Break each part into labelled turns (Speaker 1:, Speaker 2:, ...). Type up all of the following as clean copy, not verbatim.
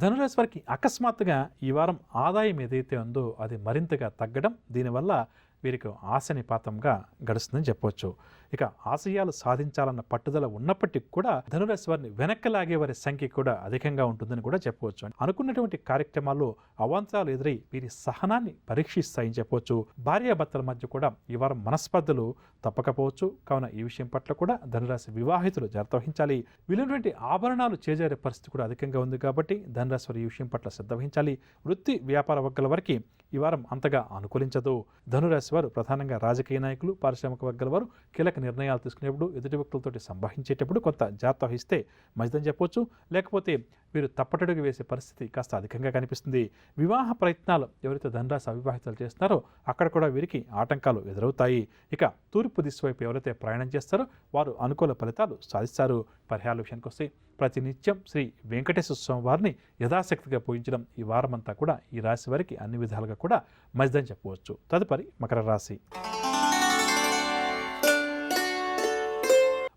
Speaker 1: ధనురాశి వారికి అకస్మాత్తుగా ఈ వారం ఆదాయం ఏదైతే ఉందో అది మరింతగా తగ్గడం, దీనివల్ల వీరికి ఆశనిపాతంగా గడుస్తుందని చెప్పవచ్చు. ఇక ఆశయాలు సాధించాలన్న పట్టుదల ఉన్నప్పటికీ కూడా ధనురాశి వారిని వెనక్కి లాగే వారి సంఖ్య కూడా అధికంగా ఉంటుందని కూడా చెప్పవచ్చు. అనుకున్నటువంటి కార్యక్రమాల్లో అవాంతరాలు ఎదురై వీరి సహనాన్ని పరీక్షిస్తాయని చెప్పవచ్చు. భార్యాభర్తల మధ్య కూడా ఈ వారం మనస్పర్ధలు తప్పకపోవచ్చు. కావున ఈ విషయం పట్ల కూడా ధనురాశి వివాహితులు జాగ్రత్త వహించాలి. వీలైనటువంటి ఆభరణాలు చేజారే పరిస్థితి కూడా అధికంగా ఉంది కాబట్టి ధనురాశి వారు ఈ విషయం పట్ల శ్రద్ధ వహించాలి. వృత్తి వ్యాపార వర్గాల వారికి ఈ వారం అంతగా అనుకూలించదు. ధనురాశి వారు ప్రధానంగా రాజకీయ నాయకులు, పారిశ్రామిక వర్గాల వారు కీలక నిర్ణయాలు తీసుకునేప్పుడు, ఎదుటి వ్యక్తులతో సంభాషించేటప్పుడు కొంత జాగ్రత్త వహిస్తే మంచిదని చెప్పొచ్చు. లేకపోతే వీరు తప్పటడుగు వేసే పరిస్థితి కాస్త అధికంగా కనిపిస్తుంది. వివాహ ప్రయత్నాలు ఎవరైతే ధనురాశి అవివాహితులు చేస్తున్నారో అక్కడ కూడా వీరికి ఆటంకాలు ఎదురవుతాయి. ఇక తూర్పు దిశ వైపు ఎవరైతే ప్రయాణం చేస్తారో వారు అనుకూల ఫలితాలు సాధిస్తారు. పరిహారాల విషయానికి వస్తే ప్రతినిత్యం శ్రీ వెంకటేశ్వర స్వామి వారిని యథాశక్తిగా పూజించడం ఈ వారమంతా కూడా ఈ రాశి వారికి అన్ని విధాలుగా కూడా మంచిదని చెప్పవచ్చు. తదుపరి మకర రాశి.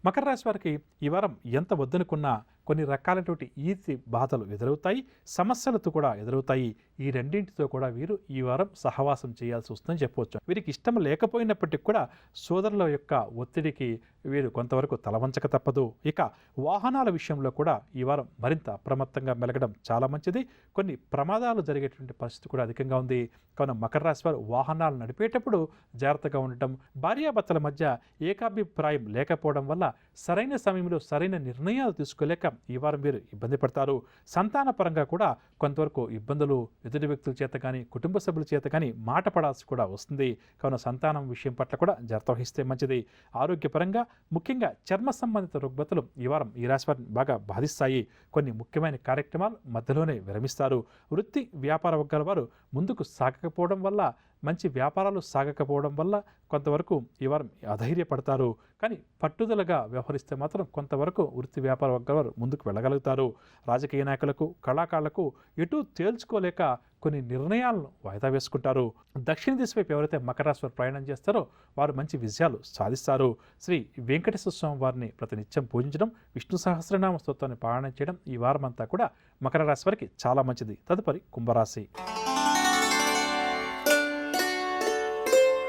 Speaker 1: మకర రాశి వారికి ఈ వారం ఎంత వద్దనుకున్నా కొన్ని రకాలైనటువంటి ఈతి బాధలు ఎదురవుతాయి, సమస్యలతో కూడా ఎదురవుతాయి. ఈ రెండింటితో కూడా వీరు ఈ వారం సహవాసం చేయాల్సి వస్తుందని చెప్పవచ్చు. వీరికి ఇష్టం లేకపోయినప్పటికీ కూడా సోదరుల యొక్క ఒత్తిడికి వీరు కొంతవరకు తలవంచక తప్పదు. ఇక వాహనాల విషయంలో కూడా ఈ వారం మరింత అప్రమత్తంగా మెలగడం చాలా మంచిది. కొన్ని ప్రమాదాలు జరిగేటువంటి పరిస్థితి కూడా అధికంగా ఉంది. కావున మకర రాశి వారు వాహనాలు నడిపేటప్పుడు జాగ్రత్తగా ఉండటం, భార్యాభర్తల మధ్య ఏకాభిప్రాయం లేకపోవడం వల్ల సరైన సమయంలో సరైన నిర్ణయాలు తీసుకోలేక ఈ వారం వీరు ఇబ్బంది పడతారు. సంతాన పరంగా కూడా కొంతవరకు ఇబ్బందులు ఎదుటి వ్యక్తుల చేత కానీ, కుటుంబ సభ్యుల చేత కానీ మాట పడాల్సి కూడా వస్తుంది. కావున సంతానం విషయం పట్ల కూడా జాగ్రత్త వహిస్తే మంచిది. ఆరోగ్యపరంగా ముఖ్యంగా చర్మ సంబంధిత రుగ్మతలు ఈ వారం ఈ రాశి వారిని బాగా బాధిస్తాయి. కొన్ని ముఖ్యమైన కార్యక్రమాలు మధ్యలోనే విరమిస్తారు. వృత్తి వ్యాపార వర్గాల వారు ముందుకు సాగకపోవడం వల్ల, మంచి వ్యాపారాలు సాగకపోవడం వల్ల కొంతవరకు ఈ వారం అధైర్యపడతారు. కానీ పట్టుదలగా వ్యవహరిస్తే మాత్రం కొంతవరకు వృత్తి వ్యాపార వర్గాల వారు ముందుకు వెళ్ళగలుగుతారు. రాజకీయ నాయకులకు, కళాకారులకు ఎటు తేల్చుకోలేక కొన్ని నిర్ణయాలను వాయిదా వేసుకుంటారు. దక్షిణ దిశ వైపు ఎవరైతే మకర రాశి వారు ప్రయాణం చేస్తారో వారు మంచి విజయాలు సాధిస్తారు. శ్రీ వెంకటేశ్వర స్వామి వారిని ప్రతినిత్యం పూజించడం, విష్ణు సహస్రనామ స్తోత్రాన్ని పారాయణం చేయడం ఈ వారం అంతా కూడా మకర రాశి వారికి చాలా మంచిది. తదుపరి కుంభరాశి.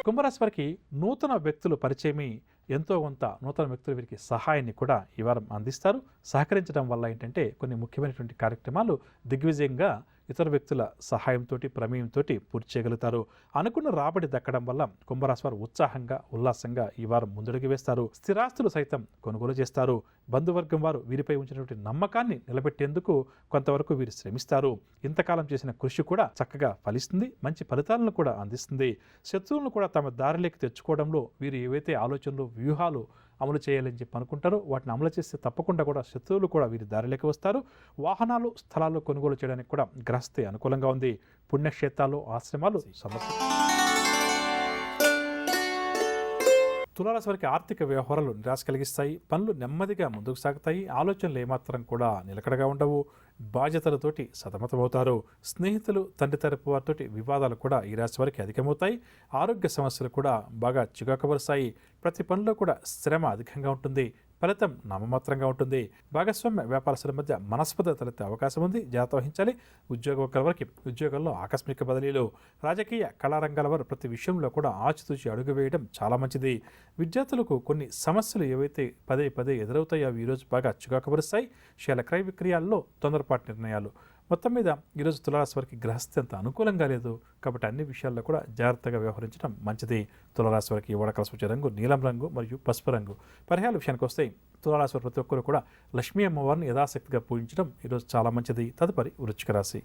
Speaker 1: కుంభరాశి వారికి నూతన వ్యక్తులు పరిచయమై ఎంతో కొంత నూతన వ్యక్తులు వీరికి సహాయాన్ని కూడా ఈ వారం అందిస్తారు. సహకరించడం వల్ల ఏంటంటే కొన్ని ముఖ్యమైనటువంటి కార్యక్రమాలు దిగ్విజయంగా ఇతర వ్యక్తుల సహాయంతో, ప్రమేయంతో పూర్తి చేయగలుగుతారు. అనుకున్న రాబడి దక్కడం వల్ల కుంభరాశి వారు ఉత్సాహంగా, ఉల్లాసంగా ఈ వారం ముందడుగు వేస్తారు. స్థిరాస్తులు సైతం కొనుగోలు చేస్తారు. బంధువర్గం వారు వీరిపై ఉంచినటువంటి నమ్మకాన్ని నిలబెట్టేందుకు కొంతవరకు వీరు శ్రమిస్తారు. ఇంతకాలం చేసిన కృషి కూడా చక్కగా ఫలిస్తుంది, మంచి ఫలితాలను కూడా అందిస్తుంది. శత్రువులను కూడా తమ దారిలోకి తెచ్చుకోవడంలో వీరు ఏవైతే ఆలోచనలు, వ్యూహాలు అమలు చేయాలని చెప్పి అనుకుంటారో వాటిని అమలు చేస్తే తప్పకుండా కూడా శత్రువులు కూడా వీరి దారిలోకి వస్తారు. వాహనాలు, స్థలాలు కొనుగోలు చేయడానికి కూడా గ్రహస్థితి అనుకూలంగా ఉంది. పుణ్యక్షేత్రాలు, ఆశ్రమాలు సమస్య. తులారాశి వారికి ఆర్థిక వ్యవహారాలు నిరాశ కలిగిస్తాయి. పనులు నెమ్మదిగా ముందుకు సాగుతాయి. ఆలోచనలు ఏమాత్రం కూడా నిలకడగా ఉండవు. బాధ్యతలతోటి సతమతమవుతారు. స్నేహితులు, తండ్రి తరపు వారితో వివాదాలు కూడా ఈ రాశి వారికి అధికమవుతాయి. ఆరోగ్య సమస్యలు కూడా బాగా చికాకుపరుస్తాయి. ప్రతి పనిలో కూడా శ్రమ అధికంగా ఉంటుంది. ఫలితం నామమాత్రంగా ఉంటుంది. భాగస్వామ్య వ్యాపారస్తుల మధ్య మనస్పర్ధ తలెత్తే అవకాశం ఉంది. జాగ్రత్త వహించాలి. ఉద్యోగ వర్గాల వారికి ఉద్యోగాల్లో ఆకస్మిక బదిలీలు. రాజకీయ కళారంగాల వారు ప్రతి విషయంలో కూడా ఆచితూచి అడుగు వేయడం చాలా మంచిది. విద్యార్థులకు కొన్ని సమస్యలు ఏవైతే పదే పదే ఎదురవుతాయో అవి ఈరోజు బాగా చికాకుపరుస్తాయి. షేర్ల క్రయ విక్రయాల్లో తొందరపాటు నిర్ణయాలు. మొత్తం మీద ఈరోజు తులారాశి వారికి గ్రహస్థితి అంత అనుకూలంగా లేదు కాబట్టి అన్ని విషయాల్లో కూడా జాగ్రత్తగా వ్యవహరించడం మంచిది. తులారాశి వారికి ఇవ్వడకల సూచన రంగు నీలం రంగు మరియు పసుపు రంగు. పరిహారాల విషయానికి వస్తే తులారాశి వారి ప్రతి ఒక్కరు కూడా లక్ష్మీ అమ్మవారిని యథాశక్తిగా పూజించడం ఈరోజు చాలా మంచిది. తదుపరి వృశ్చిక రాశి.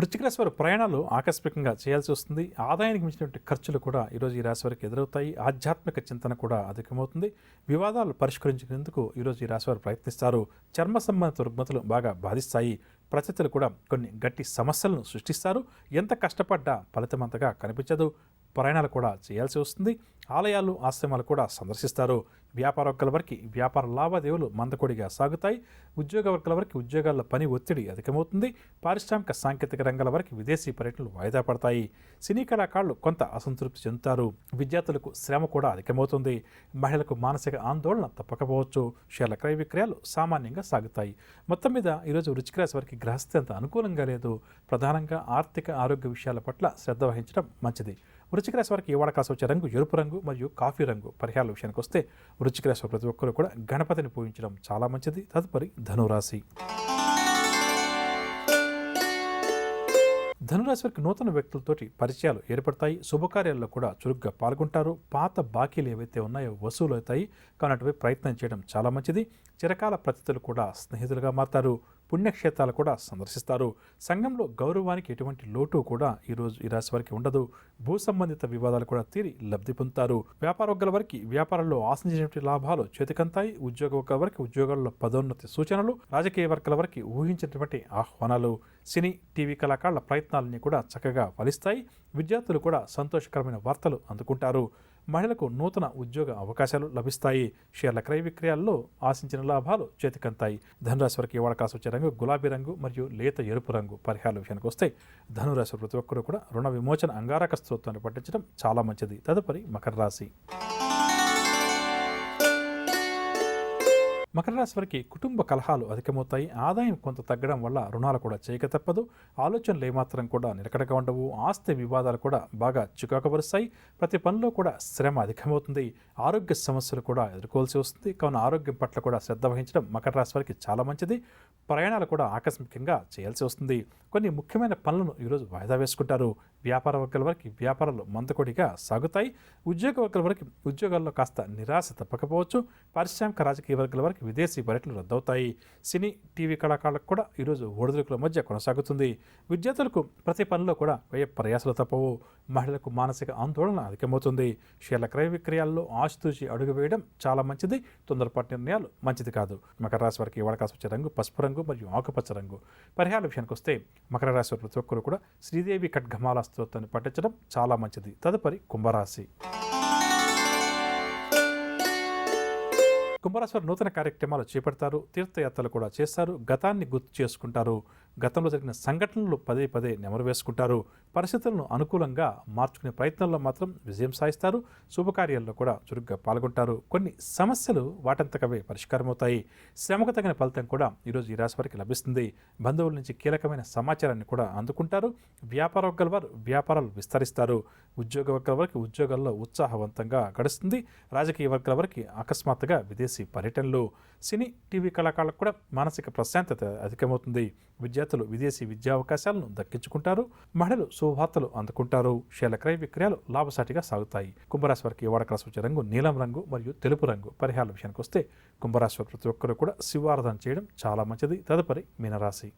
Speaker 1: వృశ్చిక రాశి వారు ప్రయాణాలు ఆకస్మికంగా చేయాల్సి వస్తుంది. ఆదాయానికి మించినటువంటి ఖర్చులు కూడా ఈరోజు ఈ రాశి వారికి ఎదురవుతాయి. ఆధ్యాత్మిక చింతన కూడా అధికమవుతుంది. వివాదాలు పరిష్కరించేందుకు ఈరోజు ఈ రాశి వారు ప్రయత్నిస్తారు. చర్మ సంబంధిత రుగ్మతలు బాగా బాధిస్తాయి. ప్రత్యర్థులు కూడా కొన్ని గట్టి సమస్యలను సృష్టిస్తారు. ఎంత కష్టపడ్డా ఫలితం అంతగా కనిపించదు. ప్రయాణాలు కూడా చేయాల్సి వస్తుంది. ఆలయాలు, ఆశ్రమాలు కూడా సందర్శిస్తారు. వ్యాపార వర్గాల వారికి వ్యాపార లావాదేవీలు మందకొడిగా సాగుతాయి. ఉద్యోగ వర్గాల వారికి ఉద్యోగాల్లో పని ఒత్తిడి అధికమవుతుంది. పారిశ్రామిక సాంకేతిక రంగాల వారికి విదేశీ పర్యటనలు వాయిదా పడతాయి. సినీ కళాకారులు కొంత అసంతృప్తి చెందుతారు. విద్యార్థులకు శ్రమ కూడా అధికమవుతుంది. మహిళలకు మానసిక ఆందోళన తప్పకపోవచ్చు. షేర్ల క్రయ విక్రయాలు సామాన్యంగా సాగుతాయి. మొత్తం మీద ఈరోజు వృశ్చిక రాశి వారికి గ్రహస్థితి అంత అనుకూలంగా లేదు. ప్రధానంగా ఆర్థిక ఆరోగ్య విషయాల పట్ల శ్రద్ధ వహించడం మంచిది. వృశ్చిక రాశి వారికి ఈ వాడ కాసి వచ్చే రంగు ఎరుపు రంగు మరియు కాఫీ రంగు. పరిహారాల విషయానికి వస్తే వృశ్చిక రాశి వారు ప్రతి ఒక్కరు కూడా గణపతిని పూజించడం చాలా మంచిది. తదుపరి ధనురాశి. ధనురాశి వారికి నూతన వ్యక్తులతోటి పరిచయాలు ఏర్పడతాయి. శుభకార్యాల్లో కూడా చురుగ్గా పాల్గొంటారు. పాత బాకీలు ఏవైతే ఉన్నాయో వసూలు అవుతాయి. కానీ అటువైపు ప్రయత్నం చేయడం చాలా మంచిది. చిరకాల ప్రతిథులు కూడా స్నేహితులుగా మారతారు. పుణ్యక్షేత్రాలు కూడా సందర్శిస్తారు. సంఘంలో గౌరవానికి ఎటువంటి లోటు కూడా ఈరోజు ఈ రాశి వారికి ఉండదు. భూ సంబంధిత వివాదాలు కూడా తీరి లబ్ధి పొందుతారు. వ్యాపార వర్గాల వారికి వ్యాపారంలో ఆశించినటువంటి లాభాలు చేతికంతాయి. ఉద్యోగ వర్గాల వారికి ఉద్యోగాల్లో పదోన్నతి సూచనలు. రాజకీయ వర్గాల వారికి ఊహించినటువంటి ఆహ్వానాలు. సినీ, టీవీ కళాకారుల ప్రయత్నాలన్నీ కూడా చక్కగా ఫలిస్తాయి. విద్యార్థులు కూడా సంతోషకరమైన వార్తలు అందుకుంటారు. మహిళలకు నూతన ఉద్యోగ అవకాశాలు లభిస్తాయి. షేర్ల క్రయ విక్రయాల్లో ఆశించిన లాభాలు చేతికంతాయి. ధనురాశి వారికి ఇవాళ కాసి వచ్చే రంగు గులాబీ రంగు మరియు లేత ఎరుపు రంగు. పరిహారాల విషయానికి వస్తే ధనురాశి ప్రతి ఒక్కరూ కూడా రుణ విమోచన అంగారక స్తోత్రాన్ని పఠించడం చాలా మంచిది. తదుపరి మకర రాశి. మకర రాశి వారికి కుటుంబ కలహాలు అధికమవుతాయి. ఆదాయం కొంత తగ్గడం వల్ల రుణాలు కూడా చేయక తప్పదు. ఆలోచనలు ఏమాత్రం కూడా నిలకడగా ఉండవు. ఆస్తి వివాదాలు కూడా బాగా చికాకుపరుస్తాయి. ప్రతి పనిలో కూడా శ్రమ అధికమవుతుంది. ఆరోగ్య సమస్యలు కూడా ఎదుర్కోవాల్సి వస్తుంది. కావున ఆరోగ్యం పట్ల కూడా శ్రద్ధ వహించడం మకర రాశి వారికి చాలా మంచిది. ప్రయాణాలు కూడా ఆకస్మికంగా చేయాల్సి వస్తుంది. కొన్ని ముఖ్యమైన పనులను ఈరోజు వాయిదా వేసుకుంటారు. వ్యాపార వర్గాల వారికి వ్యాపారాలు మందకొడిగా సాగుతాయి. ఉద్యోగ వర్గాల వారికి ఉద్యోగాల్లో కాస్త నిరాశ తప్పకపోవచ్చు. పారిశ్రామిక రాజకీయ వర్గాల వారికి విదేశీ పర్యటనలు రద్దవుతాయి. సినీ, టీవీ కళాకారులకు కూడా ఈరోజు ఒడిదుడుకుల మధ్య కొనసాగుతుంది. విద్యార్థులకు ప్రతి పనిలో కూడా వ్యయ ప్రయాసాలు తప్పవు. మహిళలకు మానసిక ఆందోళన అధికమవుతుంది. షేర్ల క్రయ విక్రయాల్లో ఆచితూచి అడుగు వేయడం చాలా మంచిది. తొందరపాటు నిర్ణయాలు మంచిది కాదు. మకర రాశి వారికి ఇవాళ కాసి వచ్చే రంగు పసుపు రంగు మరియు ఆకుపచ్చ రంగు. పరిహారాల విషయానికి వస్తే మకర రాశి వారి ప్రతి ఒక్కరు కూడా శ్రీదేవి ఖడ్గమాల స్తోత్రాన్ని పఠించడం చాలా మంచిది. తదుపరి కుంభరాశి. కుంభరాశి వారు నూతన కార్యక్రమాలు చేపడతారు. తీర్థయాత్రలు కూడా చేస్తారు. గతాన్ని గుర్తు చేసుకుంటారు. గతంలో జరిగిన సంఘటనలు పదే పదే నెమరు వేసుకుంటారు. పరిస్థితులను అనుకూలంగా మార్చుకునే ప్రయత్నంలో మాత్రం విజయం సాధిస్తారు. శుభకార్యాల్లో కూడా చురుగ్గా పాల్గొంటారు. కొన్ని సమస్యలు వాటంతకవే పరిష్కారం అవుతాయి. శ్రమకు తగిన ఫలితం కూడా ఈరోజు ఈ రాశి వారికి లభిస్తుంది. బంధువుల నుంచి కీలకమైన సమాచారాన్ని కూడా అందుకుంటారు. వ్యాపార వర్గాల వారు వ్యాపారాలు విస్తరిస్తారు. ఉద్యోగ వర్గాల వారికి ఉద్యోగాల్లో ఉత్సాహవంతంగా గడుస్తుంది. రాజకీయ వర్గాల వారికి అకస్మాత్తుగా విదేశీ పర్యటనలు. సినీ, టీవీ కళాకారులకు కూడా మానసిక ప్రశాంతత అధికమవుతుంది. విద్యార్థులు విదేశీ విద్యా అవకాశాలను దక్కించుకుంటారు. మహిళలు శుభవార్తలు అందుకుంటారు. షేర్ల క్రయ విక్రయాలు లాభసాటిగా సాగుతాయి. కుంభరాశి వారికి ఈ వాడ కాసి వచ్చే రంగు నీలం రంగు మరియు తెలుపు రంగు. పరిహారాల విషయానికి వస్తే కుంభరాశి వారి ప్రతి ఒక్కరూ కూడా శివారాధన చేయడం చాలా మంచిది. తదుపరి మీనరాశి.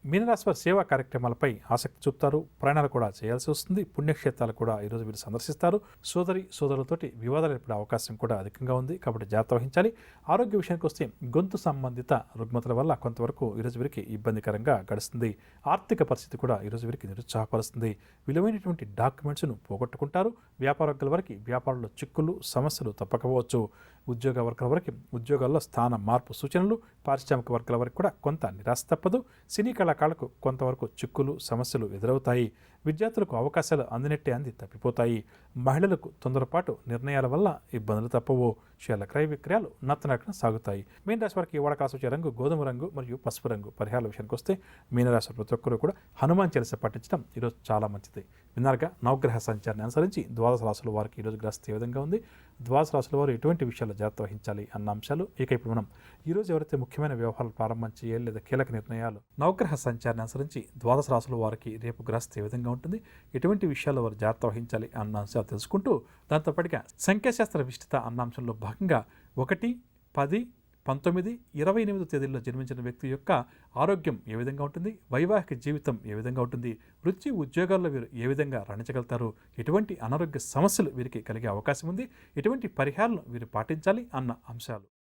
Speaker 1: మీనరాశి వారి సేవా కార్యక్రమాలపై ఆసక్తి చూపుతారు. ప్రయాణాలు కూడా చేయాల్సి వస్తుంది. పుణ్యక్షేత్రాలు కూడా ఈరోజు వీరు సందర్శిస్తారు. సోదరులతోటి వివాదాలు ఏర్పడే అవకాశం కూడా అధికంగా ఉంది. కాబట్టి జాగ్రత్త వహించాలి. ఆరోగ్య విషయానికి వస్తే గొంతు సంబంధిత రుగ్మతల వల్ల కొంతవరకు ఈరోజు వీరికి ఇబ్బందికరంగా గడుస్తుంది. ఆర్థిక పరిస్థితి కూడా ఈరోజు వీరికి నిరుత్సాహపరుస్తుంది. విలువైనటువంటి డాక్యుమెంట్స్ను పోగొట్టుకుంటారు. వ్యాపార వర్గాల వారికి వ్యాపారంలో చిక్కులు, సమస్యలు తప్పకపోవచ్చు. ఉద్యోగ వర్గాల వారికి ఉద్యోగాల్లో స్థాన మార్పు సూచనలు. పారిశ్రామిక వర్గాల వారికి కూడా కొంత నిరాశ తప్పదు. సినీ కళాకారులకు కొంతవరకు చిక్కులు, సమస్యలు ఎదురవుతాయి. విద్యార్థులకు అవకాశాలు అందినట్టే అంది తప్పిపోతాయి. మహిళలకు తొందరపాటు నిర్ణయాల వల్ల ఇబ్బందులు తప్పవు. షేర్ల క్రయ విక్రయాలు నత్తనడకన సాగుతాయి. మీనరాశి వారికి ఇవాళ కాసి వచ్చే రంగు గోధుమ రంగు మరియు పసుపు రంగు. పరిహారాల విషయానికి వస్తే మీనరాశి ప్రతి ఒక్కరూ కూడా హనుమాన్ చాలీసా పఠించడం ఈరోజు చాలా మంచిది. విన్నారుగా నవగ్రహ సంచారాన్ని అనుసరించి ద్వాదశ రాశుల వారికి ఈరోజు గ్రహస్థితి ఏ విధంగా ఉంది, ద్వాదశ రాశుల వారు ఎటువంటి విషయాలు జాగ్రత్త వహించాలి అన్న అంశాలు. ఇక ఇప్పుడు మనం ఈరోజు ఎవరైతే ముఖ్యమైన వ్యవహారాలు ప్రారంభం చేయాలి లేదా కీలక నిర్ణయాలు నవగ్రహ సంచారాన్ని అనుసరించి ద్వాదశ రాశుల వారికి రేపు గ్రహస్థితి ఏ విధంగా ఉంటుంది, ఎటువంటి విషయాల్లో వారు జాగ్రత్త వహించాలి అన్న అంశాలు తెలుసుకుంటూ దాంతోపాటుగా సంఖ్యాశాస్త్ర విశిష్టత అన్న అంశంలో భాగంగా 1, 10, 19, 28 తేదీల్లో జన్మించిన వ్యక్తి యొక్క ఆరోగ్యం ఏ విధంగా ఉంటుంది, వైవాహిక జీవితం ఏ విధంగా ఉంటుంది, వృత్తి ఉద్యోగాల్లో వీరు ఏ విధంగా రాణించగలుగుతారు, ఎటువంటి అనారోగ్య సమస్యలు వీరికి కలిగే అవకాశం ఉంది, ఎటువంటి పరిహారాలను వీరు పాటించాలి అన్న అంశాలు.